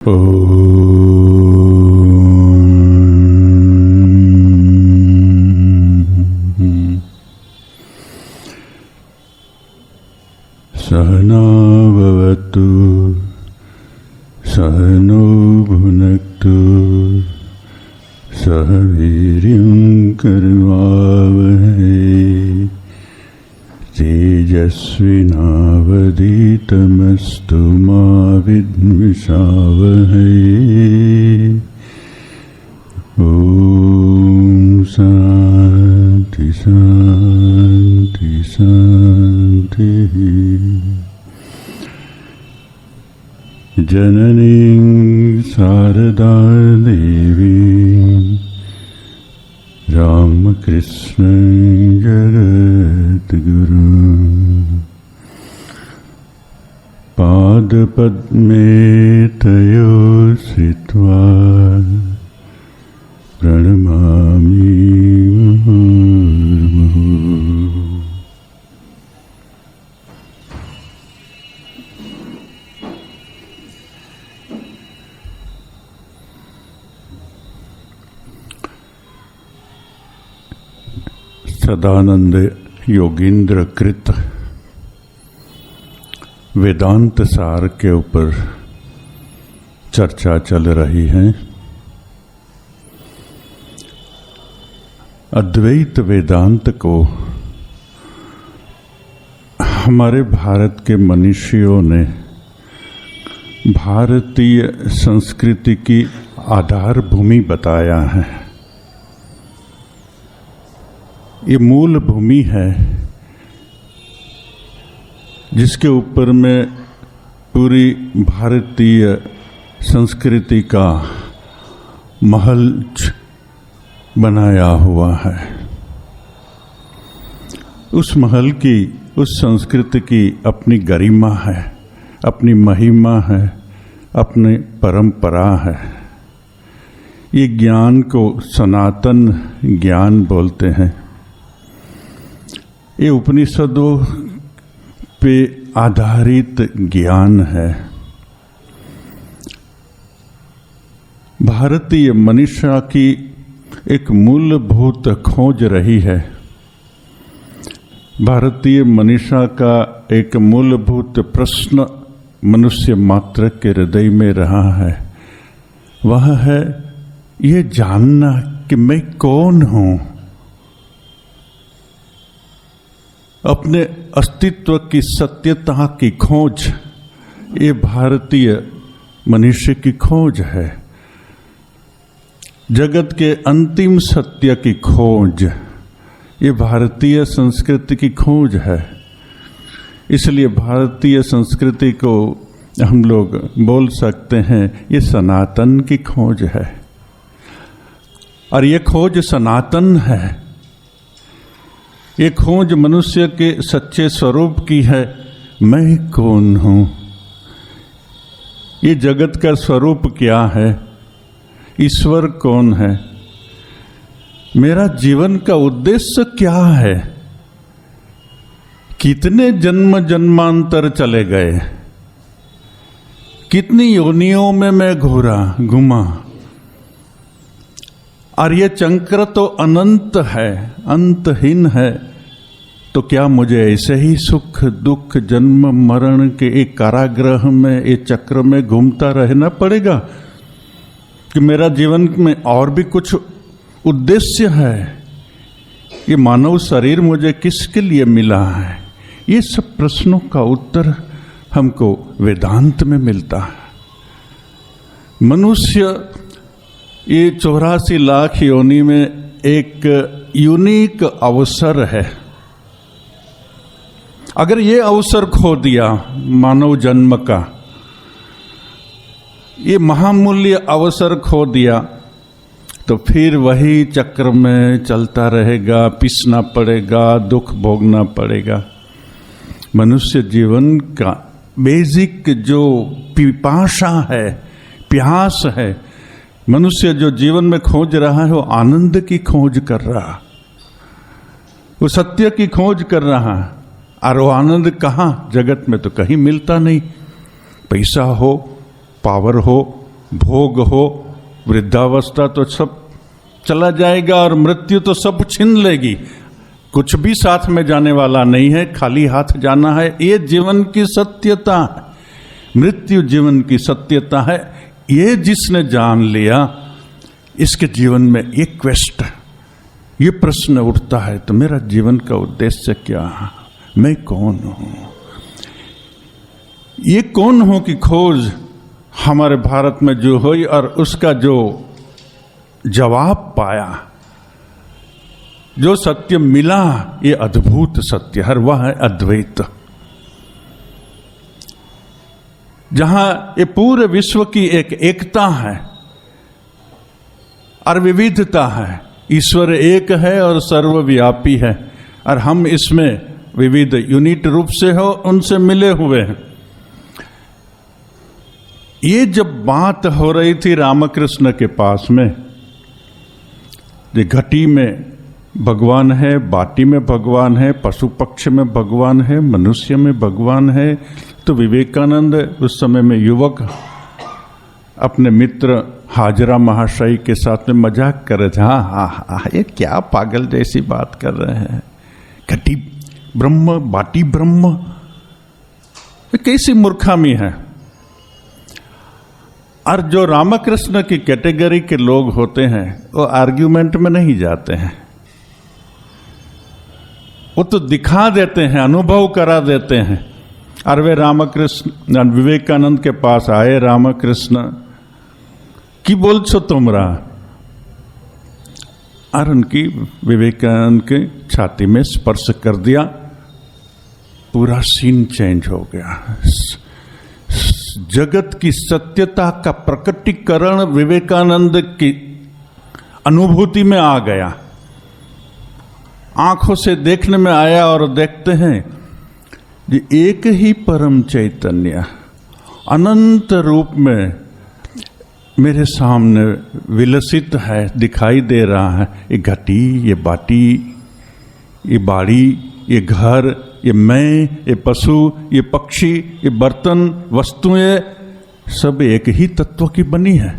सहना भवतु सहनो भुनक्तु सह वीर्यं करवावहै तेजस्विनावधीतमस्तु मा विद्विषावहै। ॐ शान्ति शान्ति शान्तिः। जननीं शारदा देवीं रामकृष्णं जगद्गुरुं पादपद्मे तयो श्रित्वा प्रणमामि मुहुर्मुहुः। सदानंद योगींद्र कृत वेदांत सार के ऊपर चर्चा चल रही है। अद्वैत वेदांत को हमारे भारत के मनीषियों ने भारतीय संस्कृति की आधार भूमि बताया है। ये मूल भूमि है जिसके ऊपर में पूरी भारतीय संस्कृति का महल बनाया हुआ है। उस महल की, उस संस्कृति की अपनी गरिमा है, अपनी महिमा है, अपनी परंपरा है। ये ज्ञान को सनातन ज्ञान बोलते हैं। ये उपनिषदों पे आधारित ज्ञान है। भारतीय मनीषा की एक मूलभूत खोज रही है। भारतीय मनीषा का एक मूलभूत प्रश्न मनुष्य मात्र के हृदय में रहा है। वह है ये जानना कि मैं कौन हूं। अपने अस्तित्व की सत्यता की खोज, ये भारतीय मनुष्य की खोज है। जगत के अंतिम सत्य की खोज, ये भारतीय संस्कृति की खोज है। इसलिए भारतीय संस्कृति को हम लोग बोल सकते हैं ये सनातन की खोज है। और ये खोज सनातन है। ये खोज मनुष्य के सच्चे स्वरूप की है। मैं कौन हूं? ये जगत का स्वरूप क्या है? ईश्वर कौन है? मेरा जीवन का उद्देश्य क्या है? कितने जन्म जन्मांतर चले गए, कितनी योनियों में मैं घूमा। और ये चक्र तो अनंत है, अंतहीन है। तो क्या मुझे ऐसे ही सुख दुख जन्म मरण के एक कारागृह में, एक चक्र में घूमता रहना पड़ेगा कि मेरा जीवन में और भी कुछ उद्देश्य है? ये मानव शरीर मुझे किसके लिए मिला है? ये सब प्रश्नों का उत्तर हमको वेदांत में मिलता है। मनुष्य ये 84 लाख योनि में एक यूनिक अवसर है। अगर ये अवसर खो दिया मानव जन्म का, ये महामूल्य अवसर खो दिया, तो फिर वही चक्र में चलता रहेगा, पिसना पड़ेगा, दुख भोगना पड़ेगा। मनुष्य जीवन का बेसिक जो पिपासा है, प्यास है, मनुष्य जो जीवन में खोज रहा है वो आनंद की खोज कर रहा, वो सत्य की खोज कर रहा है। और वो आनंद कहाँ? जगत में तो कहीं मिलता नहीं। पैसा हो, पावर हो, भोग हो, वृद्धावस्था तो सब चला जाएगा और मृत्यु तो सब छीन लेगी, कुछ भी साथ में जाने वाला नहीं है, खाली हाथ जाना है। ये जीवन की सत्यता है, मृत्यु जीवन की सत्यता है। ये जिसने जान लिया, इसके जीवन में ये क्वेश्चन, ये प्रश्न उठता है, तो मेरा जीवन का उद्देश्य क्या है, मैं कौन हूं? ये कौन हूं की खोज हमारे भारत में जो हुई और उसका जो जवाब पाया, जो सत्य मिला, ये अद्भुत सत्य है, वह है अद्वैत। जहां ये पूरे विश्व की एक एकता है और विविधता है, ईश्वर एक है और सर्वव्यापी है, और हम इसमें विविध यूनिट रूप से हो उनसे मिले हुए हैं। ये जब बात हो रही थी रामकृष्ण के पास में, ये घटी में भगवान है, बाटी में भगवान है, पशु पक्ष में भगवान है, मनुष्य में भगवान है, तो विवेकानंद उस समय में युवक अपने मित्र हाजरा महाशय के साथ में मजाक कर रहे थे। हाँ, ये क्या पागल जैसी बात कर रहे हैं, घटी ब्रह्म, बाटी ब्रह्म, कैसी मूर्खामी है। और जो रामकृष्ण की कैटेगरी के लोग होते हैं वो आर्ग्यूमेंट में नहीं जाते हैं, वो तो दिखा देते हैं, अनुभव करा देते हैं। और वे रामकृष्ण विवेकानंद के पास आए, रामकृष्ण की बोल छो तुमरा, और उनकी विवेकानंद के छाती में स्पर्श कर दिया, पूरा सीन चेंज हो गया। जगत की सत्यता का प्रकटीकरण विवेकानंद की अनुभूति में आ गया, आंखों से देखने में आया। और देखते हैं कि एक ही परम चैतन्य अनंत रूप में मेरे सामने विलसित है, दिखाई दे रहा है। ये घटी, ये बाटी, ये बाड़ी, ये घर, ये मैं, ये पशु, ये पक्षी, ये बर्तन, वस्तुएं, सब एक ही तत्व की बनी है,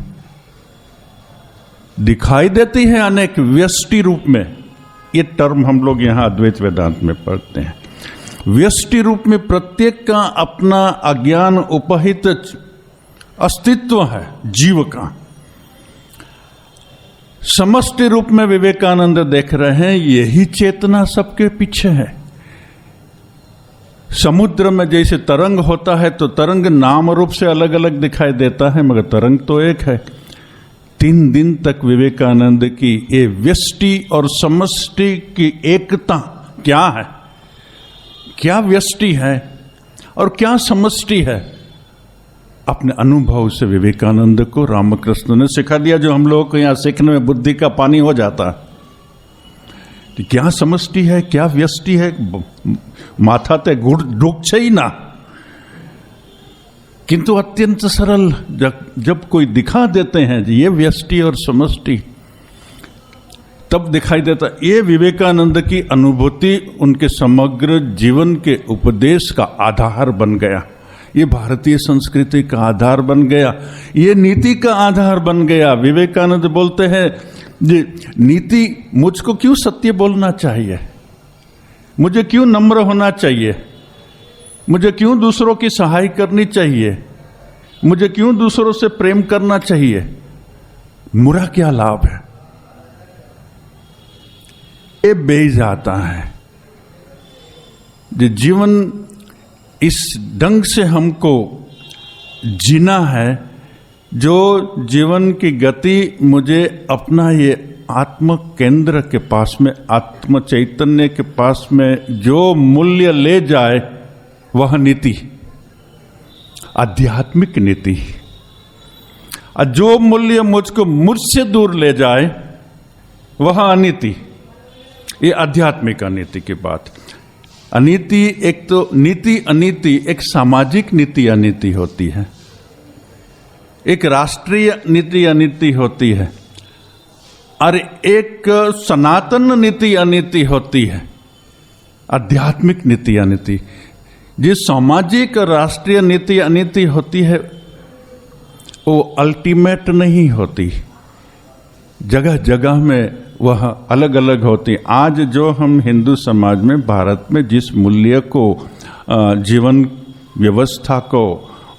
दिखाई देती है अनेक व्यष्टि रूप में। ये टर्म हम लोग यहाँ अद्वैत वेदांत में पढ़ते हैं। व्यष्टि रूप में प्रत्येक का अपना अज्ञान उपहित अस्तित्व है जीव का। समष्टि रूप में विवेकानंद देख रहे हैं, यही चेतना सबके पीछे है। समुद्र में जैसे तरंग होता है तो तरंग नाम रूप से अलग अलग दिखाई देता है, मगर तरंग तो एक है। 3 दिन तक विवेकानंद की ये व्यष्टि और समष्टि की एकता क्या है, क्या व्यष्टि है और क्या समष्टि है, अपने अनुभव से विवेकानंद को रामकृष्ण ने सिखा दिया। जो हम लोगों को यहाँ सीखने में बुद्धि का पानी हो जाता है, क्या समष्टि है, क्या व्यष्टि है, माथा ते डूब ही ना। किंतु अत्यंत सरल जब कोई दिखा देते हैं ये व्यष्टि और समष्टि, तब दिखाई देता। ये विवेकानंद की अनुभूति उनके समग्र जीवन के उपदेश का आधार बन गया, ये भारतीय संस्कृति का आधार बन गया, ये नीति का आधार बन गया। विवेकानंद बोलते हैं जी, नीति, मुझको क्यों सत्य बोलना चाहिए, मुझे क्यों नम्र होना चाहिए, मुझे क्यों दूसरों की सहाय करनी चाहिए, मुझे क्यों दूसरों से प्रेम करना चाहिए, मुरा क्या लाभ है। ये बेज आता है। जीवन इस ढंग से हमको जीना है, जो जीवन की गति मुझे अपना ये आत्म केंद्र के पास में, आत्म चैतन्य के पास में जो मूल्य ले जाए, वह नीति, आध्यात्मिक नीति। और जो मूल्य मुझको मुझसे दूर ले जाए, वह अनीति। ये आध्यात्मिक अनीति की बात। अनीति एक तो नीति अनीति, एक सामाजिक नीति अनीति होती है, एक राष्ट्रीय नीति अनीति होती है, और एक सनातन नीति अनीति होती है, आध्यात्मिक नीति अनीति। जिस सामाजिक और राष्ट्रीय नीति अनीति होती है, वो अल्टीमेट नहीं होती, जगह जगह में वह अलग अलग होती। आज जो हम हिंदू समाज में भारत में जिस मूल्य को जीवन व्यवस्था को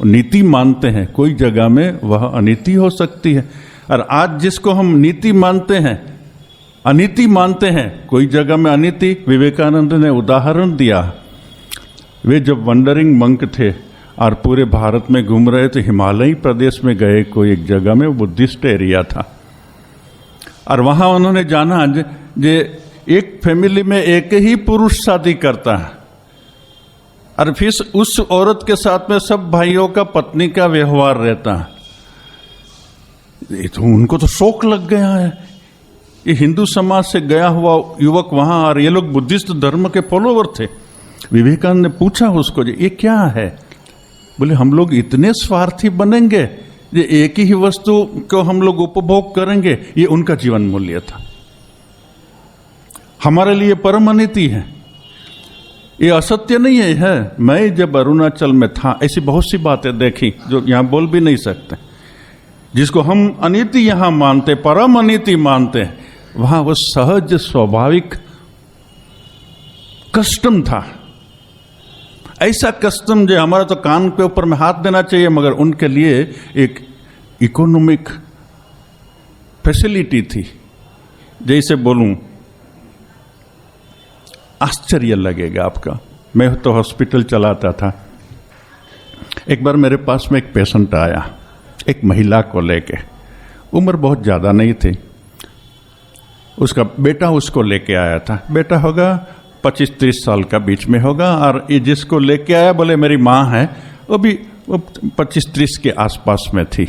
नीति मानते हैं, कोई जगह में वह अनीति हो सकती है। और आज जिसको हम नीति मानते हैं अनीति मानते हैं, कोई जगह में अनीति। विवेकानंद ने उदाहरण दिया, वे जब वंडरिंग मंक थे और पूरे भारत में घूम रहे थे, हिमालयी प्रदेश में गए कोई एक जगह में, बुद्धिस्ट एरिया था, और वहां उन्होंने जाना जे एक फैमिली में एक ही पुरुष शादी करता है और फिर उस औरत के साथ में सब भाइयों का पत्नी का व्यवहार रहता है। ये तो उनको तो शौक लग गया है, ये हिंदू समाज से गया हुआ युवक वहां, और ये लोग बुद्धिस्ट धर्म के फॉलोवर थे। विवेकानंद ने पूछा उसको, ये क्या है? बोले हम लोग इतने स्वार्थी बनेंगे, ये एक ही वस्तु को हम लोग उपभोग करेंगे। ये उनका जीवन मूल्य था। हमारे लिए परम अनीति है, ये असत्य नहीं है। मैं जब अरुणाचल में था ऐसी बहुत सी बातें देखी जो यहां बोल भी नहीं सकते, जिसको हम अनीति यहां मानते, परम अनीति मानते, वहां वो सहज स्वाभाविक कस्टम था। ऐसा कस्टम जो हमारा तो कान के ऊपर में हाथ देना चाहिए, मगर उनके लिए एक इकोनॉमिक फैसिलिटी थी। जैसे बोलूं, आश्चर्य लगेगा आपका, मैं तो हॉस्पिटल चलाता था। एक बार मेरे पास में एक पेशेंट आया, एक महिला को लेके, उम्र बहुत ज़्यादा नहीं थी, उसका बेटा उसको लेके आया था। बेटा होगा 25-30 साल का बीच में होगा, और ये जिसको लेके आया बोले मेरी माँ है, वो भी 25-30 के आसपास में थी।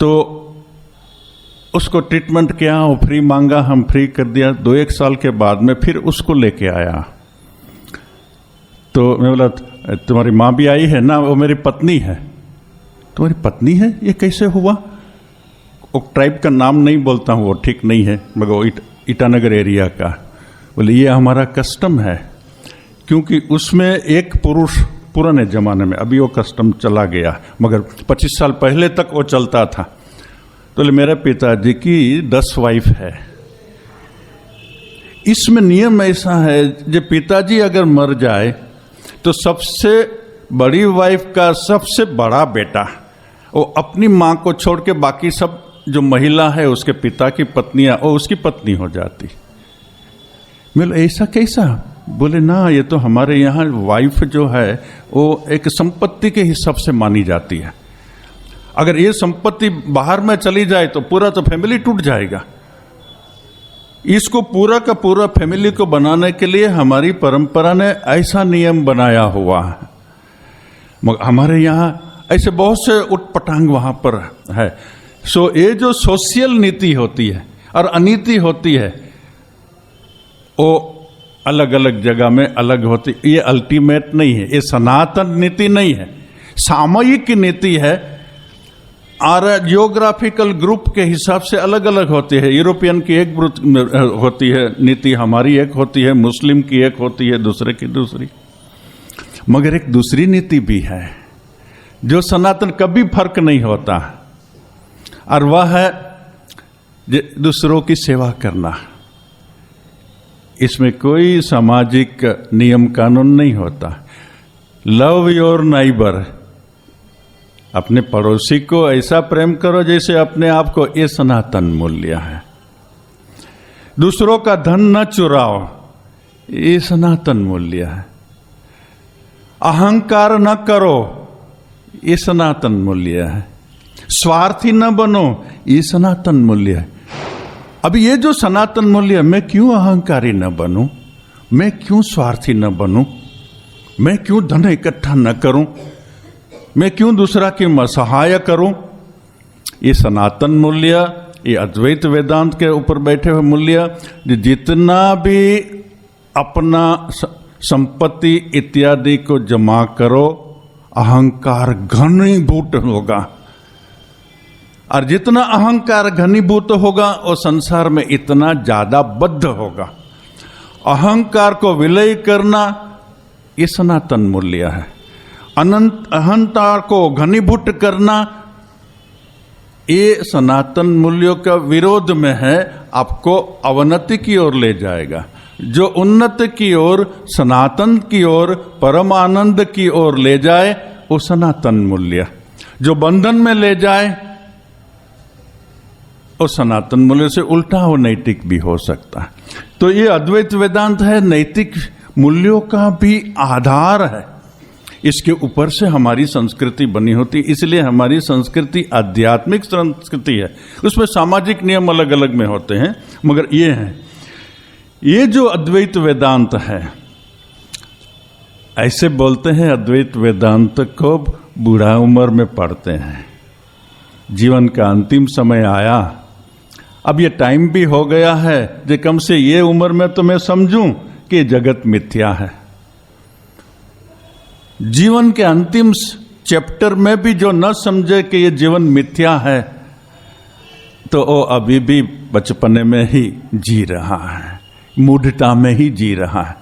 तो उसको ट्रीटमेंट किया, वो फ्री मांगा, हम फ्री कर दिया। 2-1 साल के बाद में फिर उसको लेके आया, तो मैं बोला तुम्हारी माँ भी आई है ना? वो मेरी पत्नी है। तुम्हारी पत्नी है? ये कैसे हुआ? वो ट्राइब का नाम नहीं बोलता हूँ, वो ठीक नहीं है, मगर वो ईटानगर एरिया का। बोले ये हमारा कस्टम है, क्योंकि उसमें एक पुरुष, पुराने जमाने में, अभी वो कस्टम चला गया, मगर 25 साल पहले तक वो चलता था। तो मेरे पिताजी की 10 वाइफ है। इसमें नियम ऐसा है, जो पिताजी अगर मर जाए तो सबसे बड़ी वाइफ का सबसे बड़ा बेटा वो अपनी माँ को छोड़ के बाकी सब जो महिला है उसके पिता की पत्नियां, वो उसकी पत्नी हो जाती। बोले ऐसा कैसा? बोले ना, ये तो हमारे यहाँ वाइफ जो है वो एक संपत्ति के हिसाब से मानी जाती है। अगर ये संपत्ति बाहर में चली जाए तो पूरा तो फैमिली टूट जाएगा। इसको पूरा का पूरा फैमिली को बनाने के लिए हमारी परंपरा ने ऐसा नियम बनाया हुआ है। मगर हमारे यहाँ ऐसे बहुत से उटपटांग वहां पर है। सो ये जो सोशल नीति होती है और अनीति होती है, वो अलग अलग जगह में अलग होती। ये अल्टीमेट नहीं है, ये सनातन नीति नहीं है, सामयिक नीति है, और जियोग्राफिकल ग्रुप के हिसाब से अलग अलग होती है। यूरोपियन की एक होती है नीति, हमारी एक होती है, मुस्लिम की एक होती है, दूसरे की दूसरी। मगर एक दूसरी नीति भी है जो सनातन कभी फर्क नहीं होता, और वह है दूसरों की सेवा करना। इसमें कोई सामाजिक नियम कानून नहीं होता। लव योर नाइबर, अपने पड़ोसी को ऐसा प्रेम करो जैसे अपने आप को, ये सनातन मूल्य है। दूसरों का धन न चुराओ, ये सनातन मूल्य है। अहंकार न करो, ये सनातन मूल्य है। स्वार्थी न बनो, ये सनातन मूल्य है। अभी ये जो सनातन मूल्य, मैं क्यों अहंकारी न बनूं, मैं क्यों स्वार्थी न बनूं, मैं क्यों धन इकट्ठा न करूं, मैं क्यों दूसरा की सहाय करूं, ये सनातन मूल्य, ये अद्वैत वेदांत के ऊपर बैठे हुए मूल्य, जितना भी अपना संपत्ति इत्यादि को जमा करो, अहंकार घनीभूत होगा, और जितना अहंकार घनीभूत होगा वो संसार में इतना ज्यादा बद्ध होगा। अहंकार को विलय करना ये सनातन मूल्य है। अनंत अहंता को घनीभूत करना, ये सनातन मूल्यों का विरोध में है, आपको अवनति की ओर ले जाएगा। जो उन्नति की ओर, सनातन की ओर, परम आनंद की ओर ले जाए वो सनातन मूल्य। जो बंधन में ले जाए वो सनातन मूल्य से उल्टा हो नैतिक भी हो सकता है। तो ये अद्वैत वेदांत है, नैतिक मूल्यों का भी आधार है। इसके ऊपर से हमारी संस्कृति बनी होती, इसलिए हमारी संस्कृति आध्यात्मिक संस्कृति है। उसमें सामाजिक नियम अलग अलग में होते हैं, मगर ये है, ये जो अद्वैत वेदांत है, ऐसे बोलते हैं अद्वैत वेदांत को बूढ़ा उम्र में पढ़ते हैं। जीवन का अंतिम समय आया, अब ये टाइम भी हो गया है जो कम से ये उम्र में तो मैं समझूं कि जगत मिथ्या है। जीवन के अंतिम चैप्टर में भी जो न समझे कि ये जीवन मिथ्या है, तो वो अभी भी बचपने में ही जी रहा है, मूढ़ता में ही जी रहा है।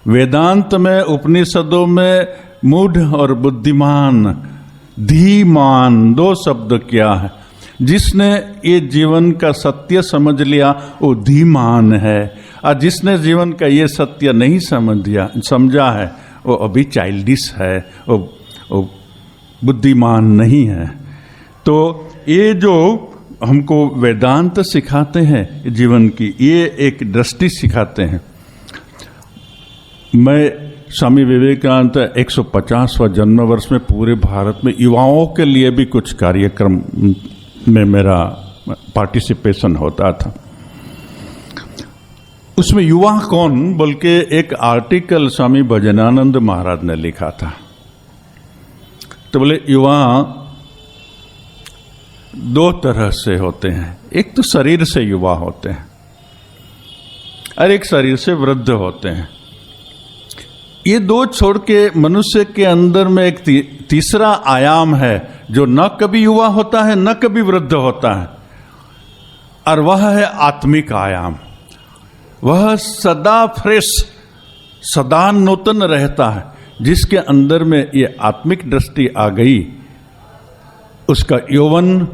वेदांत में, उपनिषदों में मूढ़ और बुद्धिमान, धीमान दो शब्द क्या है। जिसने ये जीवन का सत्य समझ लिया वो धीमान है, और जिसने जीवन का ये सत्य नहीं समझा है वो अभी चाइल्डिश है, वो बुद्धिमान नहीं है। तो ये जो हमको वेदांत सिखाते हैं जीवन की, ये एक दृष्टि सिखाते हैं। मैं स्वामी विवेकानंद 150वां जन्म वर्ष में पूरे भारत में युवाओं के लिए भी कुछ कार्यक्रम में मेरा पार्टिसिपेशन होता था। उसमें युवा कौन बोल के एक आर्टिकल स्वामी भजनानंद महाराज ने लिखा था। तो बोले युवा दो तरह से होते हैं, एक तो शरीर से युवा होते हैं और एक शरीर से वृद्ध होते हैं। ये दो छोड़ के मनुष्य के अंदर में एक तीसरा आयाम है जो न कभी युवा होता है न कभी वृद्ध होता है, और वह है आत्मिक आयाम। वह सदा फ्रेश, सदा नूतन रहता है। जिसके अंदर में ये आत्मिक दृष्टि आ गई, उसका यौवन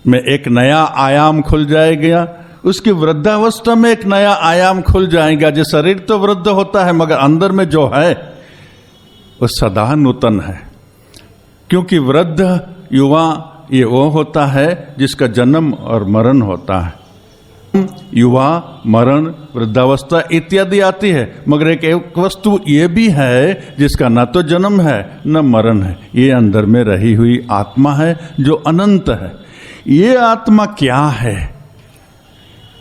में एक नया आयाम खुल जाएगा, उसकी वृद्धावस्था में एक नया आयाम खुल जाएगा। जो शरीर तो वृद्ध होता है मगर अंदर में जो है वो सदा नूतन है। क्योंकि वृद्ध युवा ये वो होता है जिसका जन्म और मरण होता है। युवा, मरण, वृद्धावस्था इत्यादि आती है, मगर एक वस्तु ये भी है जिसका न तो जन्म है न मरण है। ये अंदर में रही हुई आत्मा है जो अनंत है। ये आत्मा क्या है?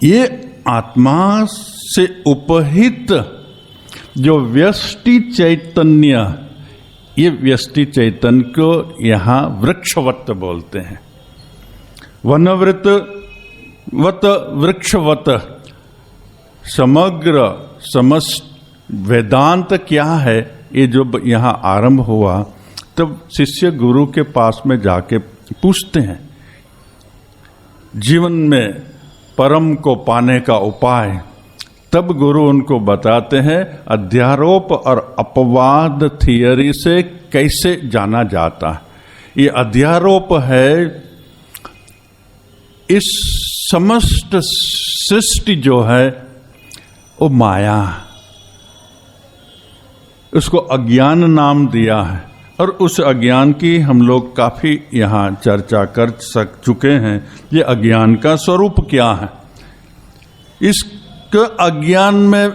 ये आत्मा से उपहित जो व्यष्टि चैतन्य, ये व्यष्टि चैतन्य को यहाँ वृक्षवत बोलते हैं। वनवृत वत वृक्षवत समग्र समस्त वेदांत क्या है, ये जो यहाँ आरंभ हुआ तब शिष्य गुरु के पास में जाके पूछते हैं जीवन में परम को पाने का उपाय। तब गुरु उनको बताते हैं अध्यारोप और अपवाद थियरी से कैसे जाना जाता है। ये अध्यारोप है, इस समस्त सृष्टि जो है वो माया, उसको अज्ञान नाम दिया है, और उस अज्ञान की हम लोग काफी यहाँ चर्चा कर चुके हैं। ये अज्ञान का स्वरूप क्या है? इसके अज्ञान में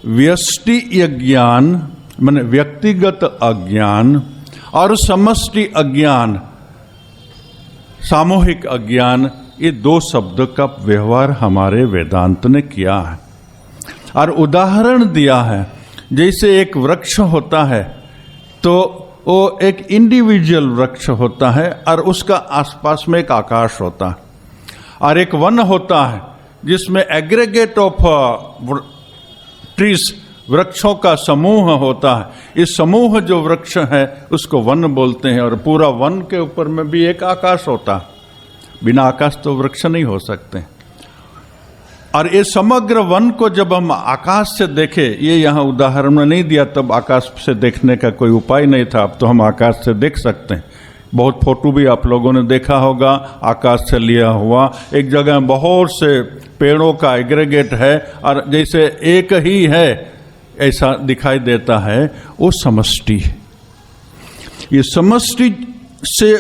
व्यष्टि अज्ञान माने व्यक्तिगत अज्ञान और समष्टि अज्ञान, सामूहिक अज्ञान, ये दो शब्द का व्यवहार हमारे वेदांत ने किया है और उदाहरण दिया है। जैसे एक वृक्ष होता है तो वो एक इंडिविजुअल वृक्ष होता है और उसका आसपास में एक आकाश होता है, और एक वन होता है जिसमें एग्रीगेट ऑफ ट्रीज, वृक्षों का समूह होता है। इस समूह जो वृक्ष है उसको वन बोलते हैं, और पूरा वन के ऊपर में भी एक आकाश होता है। बिना आकाश तो वृक्ष नहीं हो सकते। और ये समग्र वन को जब हम आकाश से देखें, ये यहाँ उदाहरण में नहीं दिया, तब आकाश से देखने का कोई उपाय नहीं था, अब तो हम आकाश से देख सकते हैं। बहुत फोटो भी आप लोगों ने देखा होगा आकाश से लिया हुआ। एक जगह बहुत से पेड़ों का एग्रीगेट है और जैसे एक ही है ऐसा दिखाई देता है, वो समष्टि है। ये समष्टि से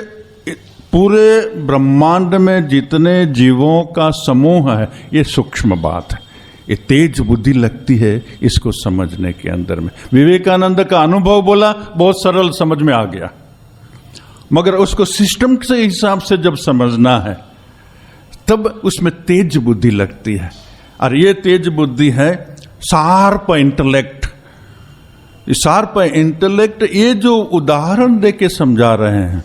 पूरे ब्रह्मांड में जितने जीवों का समूह है, ये सूक्ष्म बात है। ये तेज बुद्धि लगती है इसको समझने के अंदर में। विवेकानंद का अनुभव बोला, बहुत सरल समझ में आ गया, मगर उसको सिस्टम के हिसाब से जब समझना है तब उसमें तेज बुद्धि लगती है। और ये तेज बुद्धि है शार्प इंटेलेक्ट। शार्प इंटेलेक्ट ये जो उदाहरण दे के समझा रहे हैं,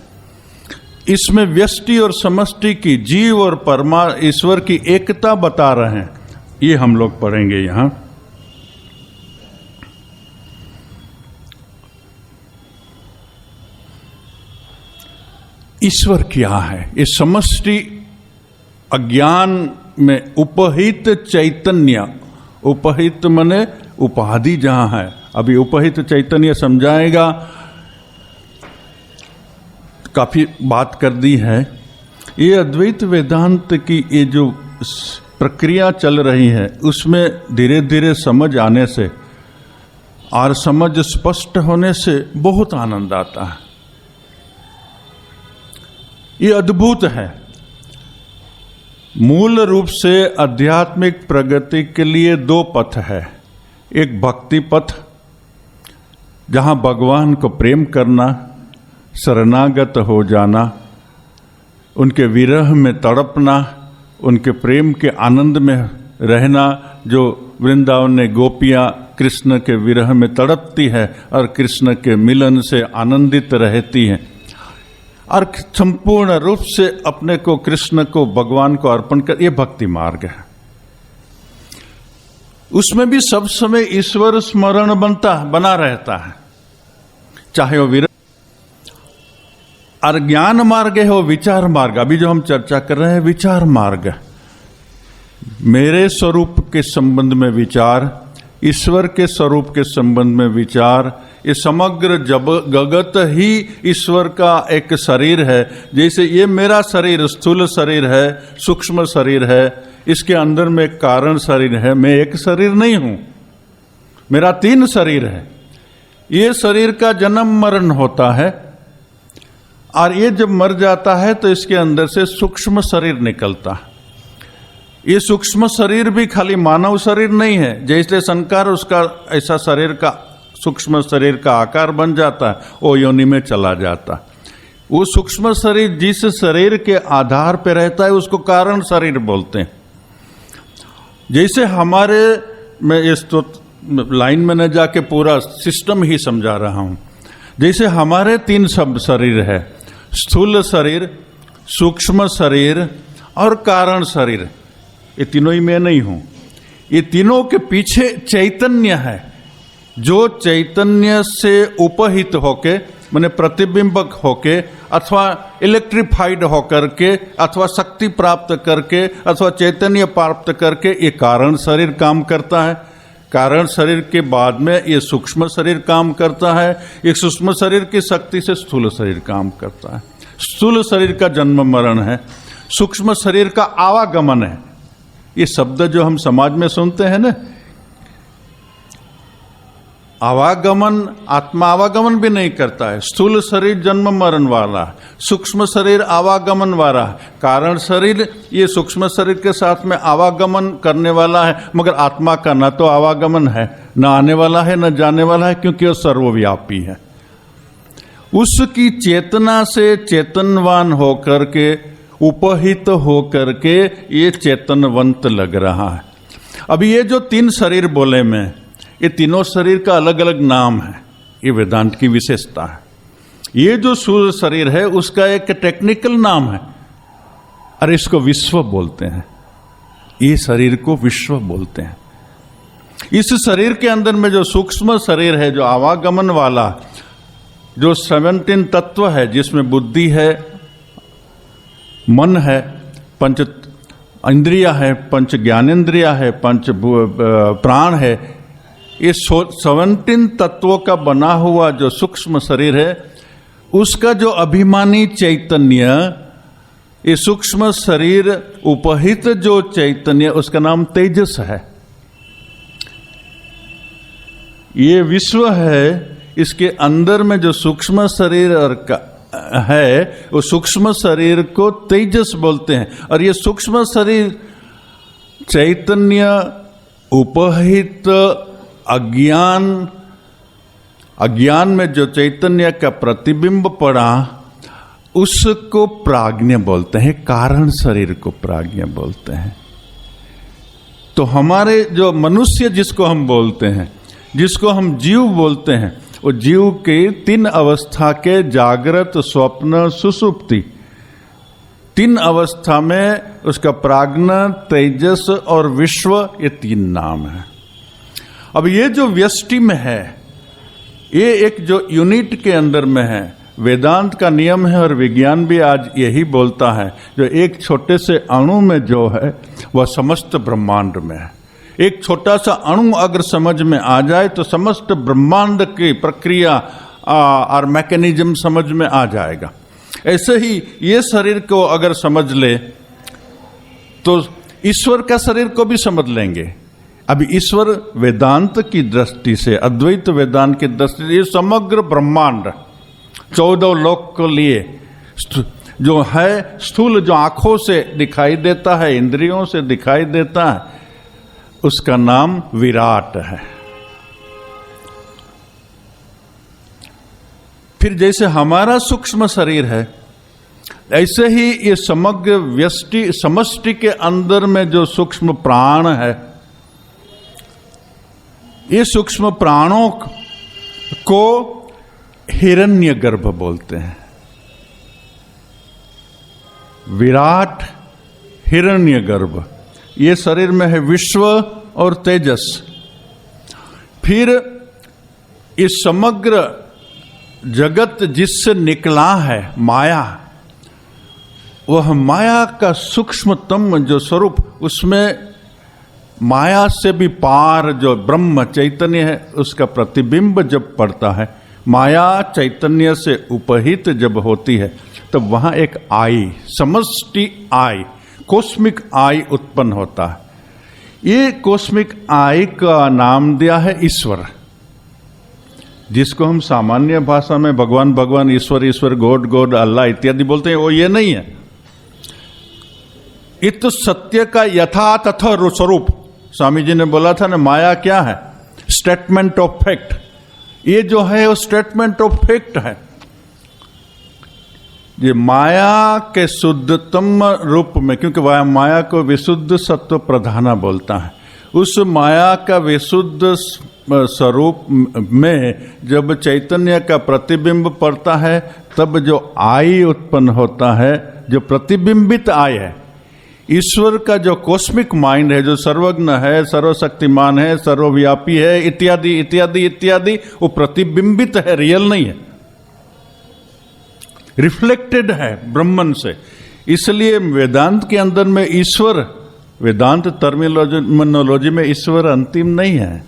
इसमें व्यष्टि और समष्टि की, जीव और ईश्वर की एकता बता रहे हैं। ये हम लोग पढ़ेंगे यहां। ईश्वर क्या है? ये समष्टि अज्ञान में उपहित चैतन्य, उपहित माने उपाधि जहां है, अभी उपहित चैतन्य समझाएगा, काफी बात कर दी है। ये अद्वैत वेदांत की ये जो प्रक्रिया चल रही है, उसमें धीरे धीरे समझ आने से और समझ स्पष्ट होने से बहुत आनंद आता है। ये अद्भुत है। मूल रूप से आध्यात्मिक प्रगति के लिए दो पथ है। एक भक्ति पथ, जहां भगवान को प्रेम करना, शरणागत हो जाना, उनके विरह में तड़पना, उनके प्रेम के आनंद में रहना, जो वृंदावन में गोपियां कृष्ण के विरह में तड़पती है और कृष्ण के मिलन से आनंदित रहती हैं, और संपूर्ण रूप से अपने को कृष्ण को, भगवान को अर्पण कर, ये भक्ति मार्ग है। उसमें भी सब समय ईश्वर स्मरण बना रहता है, चाहे वो विरह। और ज्ञान मार्ग है वो विचार मार्ग। अभी जो हम चर्चा कर रहे हैं विचार मार्ग, मेरे स्वरूप के संबंध में विचार, ईश्वर के स्वरूप के संबंध में विचार। ये समग्र जगत ही ईश्वर का एक शरीर है। जैसे ये मेरा शरीर स्थूल शरीर है, सूक्ष्म शरीर है, इसके अंदर में कारण शरीर है, मैं एक शरीर नहीं हूं, मेरा 3 शरीर है। ये शरीर का जन्म मरण होता है और ये जब मर जाता है तो इसके अंदर से सूक्ष्म शरीर निकलता है। ये सूक्ष्म शरीर भी खाली मानव शरीर नहीं है। जैसे संस्कार उसका ऐसा शरीर का, सूक्ष्म शरीर का आकार बन जाता है, वो योनि में चला जाता है। वो सूक्ष्म शरीर जिस शरीर के आधार पर रहता है उसको कारण शरीर बोलते हैं। जैसे हमारे, मैं इस तो लाइन में न जाके पूरा सिस्टम ही समझा रहा हूं। जैसे हमारे 3 सब शरीर है, स्थूल शरीर, सूक्ष्म शरीर और कारण शरीर। ये तीनों ही मैं नहीं हूं। ये तीनों के पीछे चैतन्य है, जो चैतन्य से उपहित होके, माने प्रतिबिंबक होके, अथवा इलेक्ट्रिफाइड होकर के, अथवा शक्ति प्राप्त करके, अथवा चैतन्य प्राप्त करके ये कारण शरीर काम करता है। कारण शरीर के बाद में ये सूक्ष्म शरीर काम करता है। एक सूक्ष्म शरीर की शक्ति से स्थूल शरीर काम करता है। स्थूल शरीर का जन्म मरण है, सूक्ष्म शरीर का आवागमन है। ये शब्द जो हम समाज में सुनते हैं ना, आवागमन, आत्मा आवागमन भी नहीं करता है। स्थूल शरीर जन्म मरण वाला, सूक्ष्म शरीर आवागमन वाला, कारण शरीर ये सूक्ष्म शरीर के साथ में आवागमन करने वाला है, मगर आत्मा का न तो आवागमन है, न आने वाला है, न जाने वाला है, क्योंकि वो सर्वव्यापी है। उसकी चेतना से चेतनवान होकर के, उपहित होकर के ये चेतनवंत लग रहा है। अभी ये जो 3 शरीर बोले मैं, ये तीनों शरीर का अलग अलग नाम है। ये वेदांत की विशेषता है। ये जो सूर्य शरीर है उसका एक टेक्निकल नाम है, और इसको विश्व बोलते हैं। ये शरीर को विश्व बोलते हैं। इस शरीर के अंदर में जो सूक्ष्म शरीर है, जो आवागमन वाला, जो 17 तत्व है, जिसमें बुद्धि है, मन है, पंच इंद्रिया है, पंच ज्ञानेन्द्रिया है, पंच प्राण है, ये 17 तत्वों का बना हुआ जो सूक्ष्म शरीर है, उसका जो अभिमानी चैतन्य, ये सूक्ष्म शरीर उपहित जो चैतन्य, उसका नाम तेजस है। ये विश्व है, इसके अंदर में जो सूक्ष्म शरीर और है, वो सूक्ष्म शरीर को तेजस बोलते हैं। और ये सूक्ष्म शरीर चैतन्य उपहित अज्ञान में जो चैतन्य का प्रतिबिंब पड़ा, उसको प्राज्ञ बोलते हैं, कारण शरीर को प्राज्ञ बोलते हैं। तो हमारे जो मनुष्य जिसको हम बोलते हैं, जिसको हम जीव बोलते हैं, वो जीव के 3 अवस्था के जागृत, स्वप्न, सुषुप्ति, 3 अवस्था में उसका प्राज्ञ, तेजस और विश्व, ये 3 नाम है। अब ये जो व्यष्टि में है, ये एक जो यूनिट के अंदर में है, वेदांत का नियम है और विज्ञान भी आज यही बोलता है, जो एक छोटे से अणु में जो है वह समस्त ब्रह्मांड में है। एक छोटा सा अणु अगर समझ में आ जाए तो समस्त ब्रह्मांड की प्रक्रिया और मैकेनिज्म समझ में आ जाएगा। ऐसे ही ये शरीर को अगर समझ ले तो ईश्वर का शरीर को भी समझ लेंगे। अब ईश्वर वेदांत की दृष्टि से, अद्वैत वेदांत की दृष्टि से, ये समग्र ब्रह्मांड 14 लोक को लिए जो है, स्थूल जो आंखों से दिखाई देता है, इंद्रियों से दिखाई देता है, उसका नाम विराट है। फिर जैसे हमारा सूक्ष्म शरीर है, ऐसे ही ये समग्र व्यष्टि समष्टि के अंदर में जो सूक्ष्म प्राण है, ये सूक्ष्म प्राणों को हिरण्यगर्भ बोलते हैं। विराट, हिरण्यगर्भ, ये शरीर में है विश्व और तेजस। फिर इस समग्र जगत जिससे निकला है माया, वह माया का सूक्ष्मतम जो स्वरूप, उसमें माया से भी पार जो ब्रह्म चैतन्य है, उसका प्रतिबिंब जब पड़ता है, माया चैतन्य से उपहित जब होती है, तब वहां एक आई, समष्टि आई, कॉस्मिक आई उत्पन्न होता है। ये कॉस्मिक आई का नाम दिया है ईश्वर, जिसको हम सामान्य भाषा में भगवान भगवान, ईश्वर ईश्वर, गॉड गॉड, अल्लाह इत्यादि बोलते हैं, वो ये नहीं है। इत सत्य का यथातथ स्वरूप, स्वामी जी ने बोला था ना, माया क्या है? Statement of fact. ये जो है वो स्टेटमेंट ऑफ फैक्ट है। ये माया के शुद्धतम रूप में, क्योंकि वह माया को विशुद्ध सत्व प्रधाना बोलता है, उस माया का विशुद्ध स्वरूप में जब चैतन्य का प्रतिबिंब पड़ता है, तब जो आई उत्पन्न होता है, जो प्रतिबिंबित आई है, ईश्वर का जो कॉस्मिक माइंड है, जो सर्वज्ञ है, सर्वशक्तिमान है, सर्वव्यापी है, इत्यादि इत्यादि इत्यादि, वो प्रतिबिंबित है, रियल नहीं है, रिफ्लेक्टेड है ब्रह्मन से। इसलिए वेदांत के अंदर में ईश्वर, वेदांत टर्मिनोलॉजी में ईश्वर अंतिम नहीं है।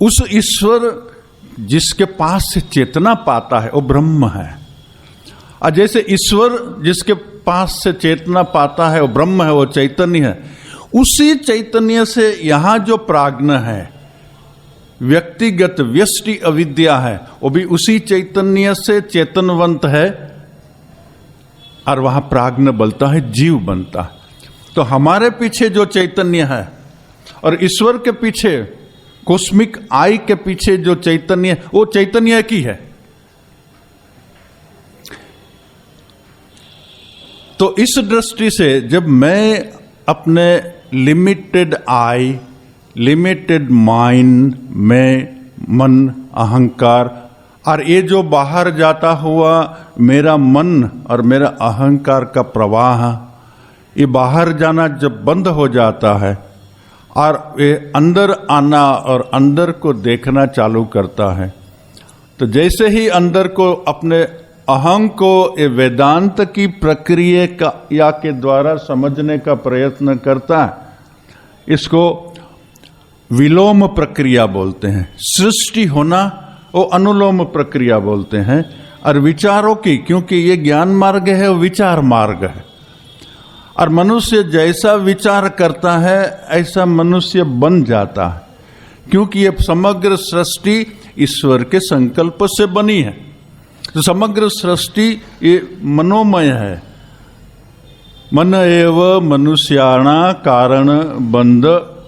उस ईश्वर जिसके पास से चेतना पाता है वो ब्रह्म है। और जैसे ईश्वर जिसके पास से चेतना पाता है वो ब्रह्म है, वो चैतन्य है, उसी चैतन्य से यहां जो प्राज्ञ है, व्यक्तिगत व्यष्टि अविद्या है, वो भी उसी चैतन्य से चेतनवंत है, और वहां प्राज्ञ बनता है, जीव बनता है। तो हमारे पीछे जो चैतन्य है और ईश्वर के पीछे, कॉस्मिक आई के पीछे जो चैतन्य है, वो चैतन्य की है। तो इस दृष्टि से जब मैं अपने लिमिटेड आई, लिमिटेड माइंड में मन, अहंकार, और ये जो बाहर जाता हुआ मेरा मन और मेरा अहंकार का प्रवाह, ये बाहर जाना जब बंद हो जाता है और ये अंदर आना और अंदर को देखना चालू करता है, तो जैसे ही अंदर को अपने अहं को ये वेदांत की प्रक्रिया का या के द्वारा समझने का प्रयत्न करता है। इसको विलोम प्रक्रिया बोलते हैं। सृष्टि होना वो अनुलोम प्रक्रिया बोलते हैं। और विचारों की, क्योंकि ये ज्ञान मार्ग है, वो विचार मार्ग है। और मनुष्य जैसा विचार करता है ऐसा मनुष्य बन जाता है, क्योंकि ये समग्र सृष्टि ईश्वर के संकल्प से बनी है। तो समग्र सृष्टि ये मनोमय है। मन एव मनुष्याणा कारण बंध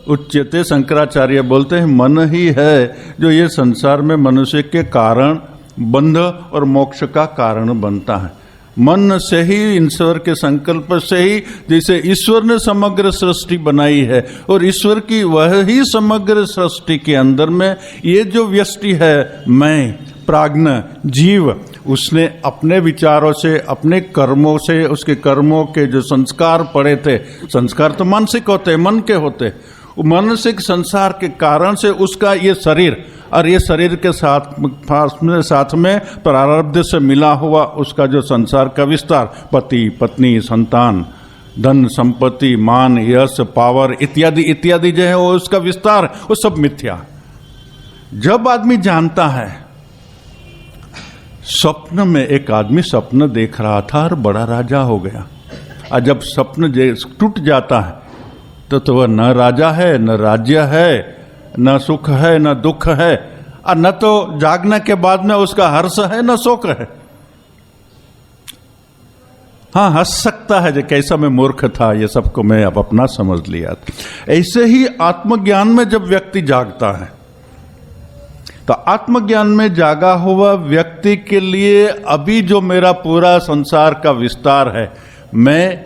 उच्यते। शंकराचार्य बोलते हैं मन ही है जो ये संसार में मनुष्य के कारण बंध और मोक्ष का कारण बनता है। मन से ही, ईश्वर के संकल्प से ही, जैसे ईश्वर ने समग्र सृष्टि बनाई है और ईश्वर की वह ही समग्र सृष्टि के अंदर में ये जो व्यष्टि है, मैं प्राज्ञ जीव, उसने अपने विचारों से, अपने कर्मों से, उसके कर्मों के जो संस्कार पड़े थे, संस्कार तो मानसिक होते, मन के होते, मानसिक संसार के कारण से उसका ये शरीर, और ये शरीर के साथ में प्रारब्ध से मिला हुआ उसका जो संसार का विस्तार, पति पत्नी संतान धन संपत्ति मान यश पावर इत्यादि इत्यादि जो है वो उसका विस्तार, वो सब मिथ्या। जब आदमी जानता है, स्वप्न में एक आदमी स्वप्न देख रहा था और बड़ा राजा हो गया, और जब स्वप्न टूट जाता है तो वह न राजा है, न राज्य है, न सुख है, न दुख है, और न तो जागने के बाद में उसका हर्ष है, न शोक है। हाँ, हंस सकता है जो कैसा मैं मूर्ख था, ये सबको मैं अब अपना समझ लिया। ऐसे ही आत्मज्ञान में जब व्यक्ति जागता है, तो आत्मज्ञान में जागा हुआ व्यक्ति के लिए अभी जो मेरा पूरा संसार का विस्तार है, मैं,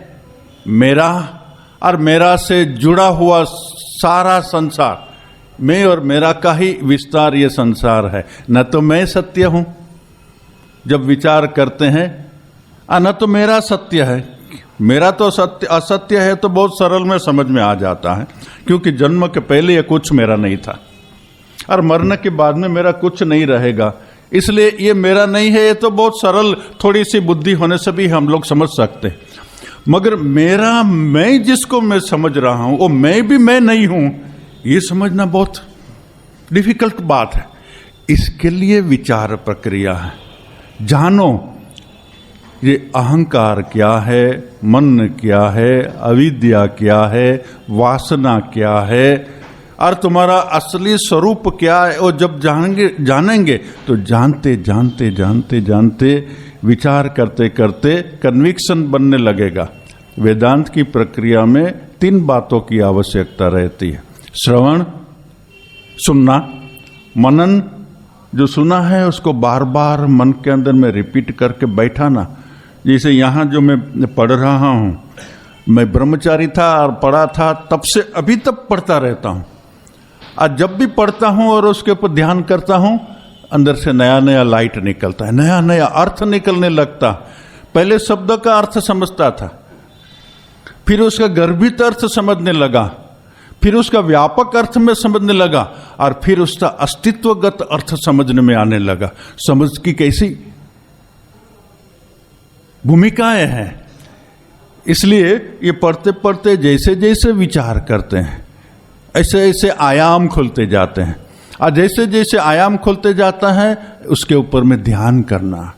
मेरा और मेरा से जुड़ा हुआ सारा संसार, मैं और मेरा का ही विस्तार ये संसार है। न तो मैं सत्य हूं जब विचार करते हैं, न तो मेरा सत्य है। मेरा तो सत्य असत्य है तो बहुत सरल में समझ में आ जाता है, क्योंकि जन्म के पहले ये कुछ मेरा नहीं था और मरने के बाद में मेरा कुछ नहीं रहेगा, इसलिए ये मेरा नहीं है। ये तो बहुत सरल, थोड़ी सी बुद्धि होने से भी हम लोग समझ सकते हैं। मगर मेरा मैं जिसको मैं समझ रहा हूं वो मैं भी मैं नहीं हूं, ये समझना बहुत डिफिकल्ट बात है। इसके लिए विचार प्रक्रिया है। जानो ये अहंकार क्या है, मन क्या है, अविद्या क्या है, वासना क्या है और तुम्हारा असली स्वरूप क्या है, वो जब जानेंगे तो जानते जानते जानते जानते विचार करते करते कन्विक्शन बनने लगेगा। वेदांत की प्रक्रिया में 3 बातों की आवश्यकता रहती है। श्रवण, सुनना, मनन, जो सुना है उसको बार बार मन के अंदर में रिपीट करके बैठाना। जैसे यहाँ जो मैं पढ़ रहा हूँ, मैं ब्रह्मचारी था और पढ़ा था, तब से अभी तक पढ़ता रहता हूँ। आज जब भी पढ़ता हूँ और उसके ऊपर ध्यान करता हूँ, अंदर से नया नया लाइट निकलता है, नया नया अर्थ निकलने लगता। पहले शब्द का अर्थ समझता था, फिर उसका गर्भित अर्थ समझने लगा, फिर उसका व्यापक अर्थ में समझने लगा और फिर उसका अस्तित्वगत अर्थ समझने में आने लगा। समझ की कैसी भूमिकाएं हैं। इसलिए ये पढ़ते पढ़ते जैसे जैसे विचार करते हैं, ऐसे ऐसे आयाम खुलते जाते हैं, और जैसे जैसे आयाम खुलते जाता है उसके ऊपर में ध्यान करना।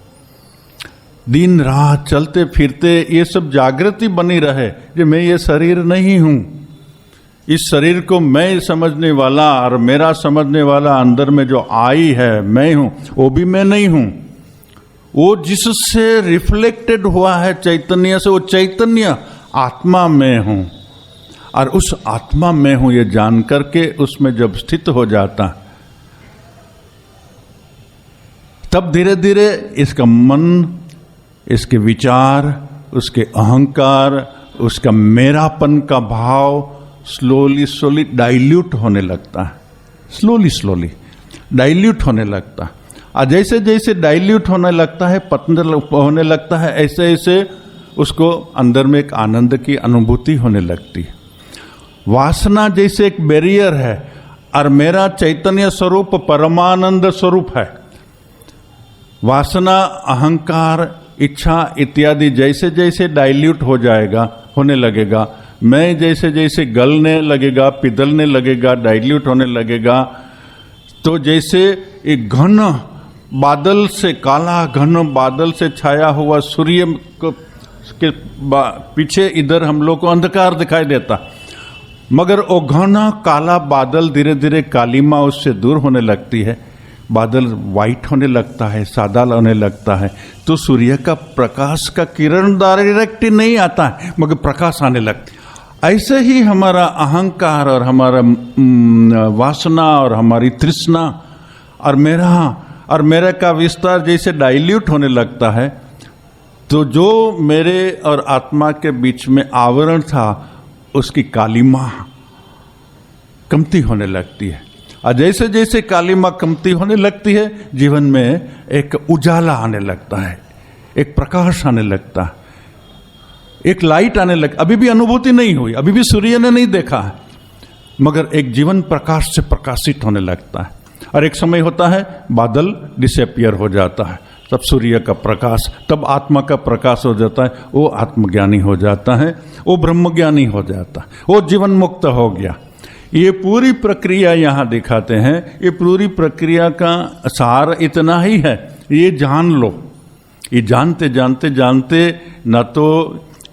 दिन रात चलते फिरते ये सब जागृति बनी रहे कि मैं ये शरीर नहीं हूं। इस शरीर को मैं समझने वाला और मेरा समझने वाला अंदर में जो आई है मैं हूं, वो भी मैं नहीं हूं। वो जिससे रिफ्लेक्टेड हुआ है चैतन्य से, वो चैतन्य आत्मा में हूं। और उस आत्मा में हूं ये जान करके उसमें जब स्थित हो जाता, तब धीरे धीरे इसका मन, इसके विचार, उसके अहंकार, उसका मेरापन का भाव स्लोली स्लोली डाइल्यूट होने लगता है। स्लोली स्लोली डाइल्यूट होने लगता है। और जैसे जैसे डाइल्यूट होने लगता है, पतन होने लगता है, ऐसे ऐसे उसको अंदर में एक आनंद की अनुभूति होने लगती है। वासना जैसे एक बैरियर है और मेरा चैतन्य स्वरूप परमानंद स्वरूप है। वासना, अहंकार, इच्छा इत्यादि जैसे जैसे डाइल्यूट हो जाएगा, होने लगेगा, मैं जैसे जैसे गलने लगेगा, पिघलने लगेगा, डाइल्यूट होने लगेगा, तो जैसे एक घन बादल से, काला घन बादल से छाया हुआ सूर्य के पीछे इधर हम लोग को अंधकार दिखाई देता, मगर वो घना काला बादल धीरे धीरे कालीमा उससे दूर होने लगती है, बादल वाइट होने लगता है, सादा होने लगता है, तो सूर्य का प्रकाश का किरण डायरेक्ट नहीं आता है, मगर प्रकाश आने लगता है। ऐसे ही हमारा अहंकार और हमारा वासना और हमारी तृष्णा और मेरा का विस्तार जैसे डाइल्यूट होने लगता है, तो जो मेरे और आत्मा के बीच में आवरण था उसकी कालीमा कमती होने लगती है। और जैसे जैसे कालीमा कमती होने लगती है, जीवन में एक उजाला आने लगता है, एक प्रकाश आने लगता है, एक लाइट आने लग। अभी भी अनुभूति नहीं हुई, अभी भी सूर्य ने नहीं देखा है, मगर एक जीवन प्रकाश से प्रकाशित होने लगता है। और एक समय होता है बादल डिसअपियर हो जाता है, तब सूर्य का प्रकाश, तब आत्मा का प्रकाश हो जाता है, वो आत्मज्ञानी हो जाता है, वो ब्रह्मज्ञानी हो जाता है, वो जीवन मुक्त हो गया। ये पूरी प्रक्रिया यहाँ दिखाते हैं। ये पूरी प्रक्रिया का सार इतना ही है, ये जान लो। ये जानते जानते जानते न तो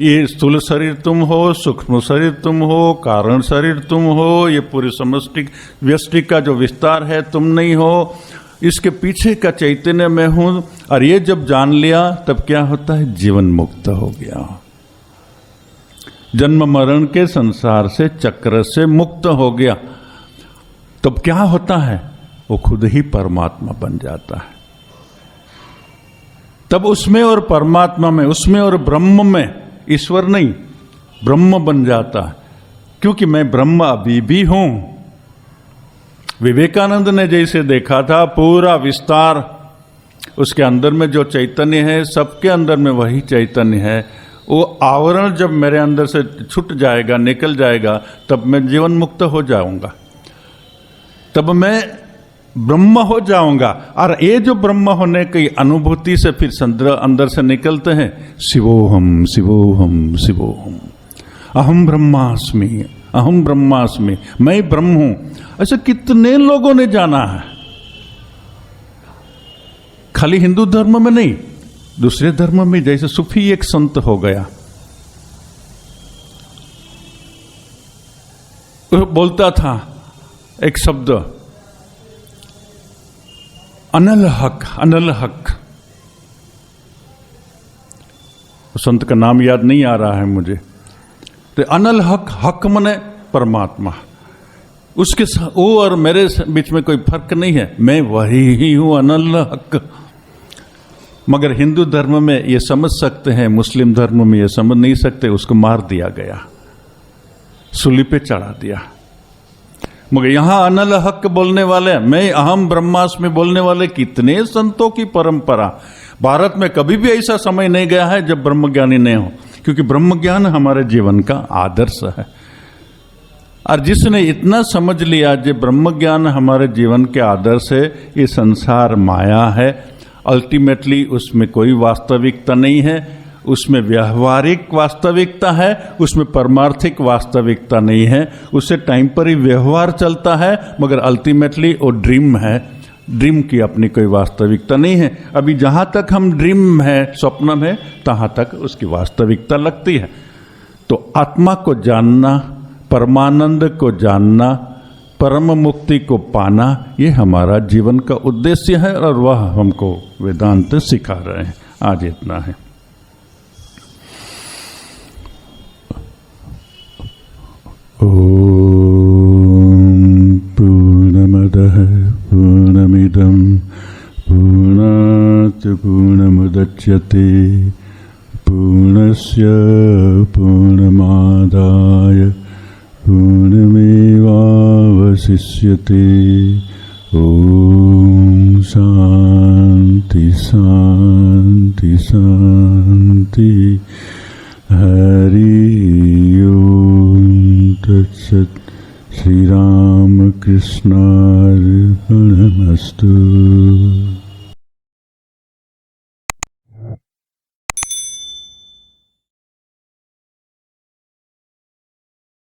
ये स्थूल शरीर तुम हो, सूक्ष्म शरीर तुम हो, कारण शरीर तुम हो, ये पूरी समष्टि व्यष्टि का जो विस्तार है तुम नहीं हो, इसके पीछे का चैतन्य मैं हूं। और ये जब जान लिया तब क्या होता है, जीवन मुक्त हो गया, जन्म मरण के संसार से, चक्र से मुक्त हो गया। तब क्या होता है, वो खुद ही परमात्मा बन जाता है। तब उसमें और परमात्मा में, उसमें और ब्रह्म में, ईश्वर नहीं ब्रह्म बन जाता है, क्योंकि मैं ब्रह्म अभी भी हूं। विवेकानंद ने जैसे देखा था पूरा विस्तार, उसके अंदर में जो चैतन्य है, सबके अंदर में वही चैतन्य है। वो आवरण जब मेरे अंदर से छूट जाएगा, निकल जाएगा, तब मैं जीवन मुक्त हो जाऊंगा, तब मैं ब्रह्म हो जाऊंगा। और ये जो ब्रह्म होने की अनुभूति से फिर अंदर से निकलते हैं, शिवोहम शिवोहम शिवोहम, अहम ब्रह्मास्मि अहम ब्रह्मास्मि, मैं ब्रह्म हूं। ऐसे कितने लोगों ने जाना है, खाली हिंदू धर्म में नहीं, दूसरे धर्म में। जैसे सूफी एक संत हो गया, वो बोलता था एक शब्द, अनल हक, अनल हक। संत का नाम याद नहीं आ रहा है मुझे। तो अनल हक, हक मने परमात्मा, उसके वो और मेरे बीच में कोई फर्क नहीं है, मैं वही ही हूं, अनल हक। मगर हिंदू धर्म में ये समझ सकते हैं, मुस्लिम धर्म में ये समझ नहीं सकते, उसको मार दिया गया, सूली पे चढ़ा दिया। मगर यहां अनल हक बोलने वाले, मैं अहम ब्रह्मास्मि बोलने वाले कितने संतों की परंपरा। भारत में कभी भी ऐसा समय नहीं गया है जब ब्रह्मज्ञानी नहीं हो, क्योंकि ब्रह्मज्ञान हमारे जीवन का आदर्श है। और जिसने इतना समझ लिया कि ब्रह्मज्ञान हमारे जीवन के आदर्श है, ये संसार माया है, अल्टीमेटली उसमें कोई वास्तविकता नहीं है, उसमें व्यवहारिक वास्तविकता है, उसमें परमार्थिक वास्तविकता नहीं है। उससे टाइम पर ही व्यवहार चलता है, मगर अल्टीमेटली वो ड्रीम है, ड्रीम की अपनी कोई वास्तविकता नहीं है। अभी जहां तक हम ड्रीम है, स्वप्न में, तहां तक उसकी वास्तविकता लगती है। तो आत्मा को जानना, परमानंद को जानना, परम मुक्ति को पाना, ये हमारा जीवन का उद्देश्य है, और वह हमको वेदांत सिखा रहे हैं। आज इतना है। ओम पूर्णमदः पूर्णमिदं पूर्णात् पूर्णमुदच्यते पूर्णस्य पूर्णमादाय पूर्णमेवावशिष्यते। ओम शांति शांति शांति। हरि ओम तत्सत्। श्री राम कृष्णार्पणमस्तु।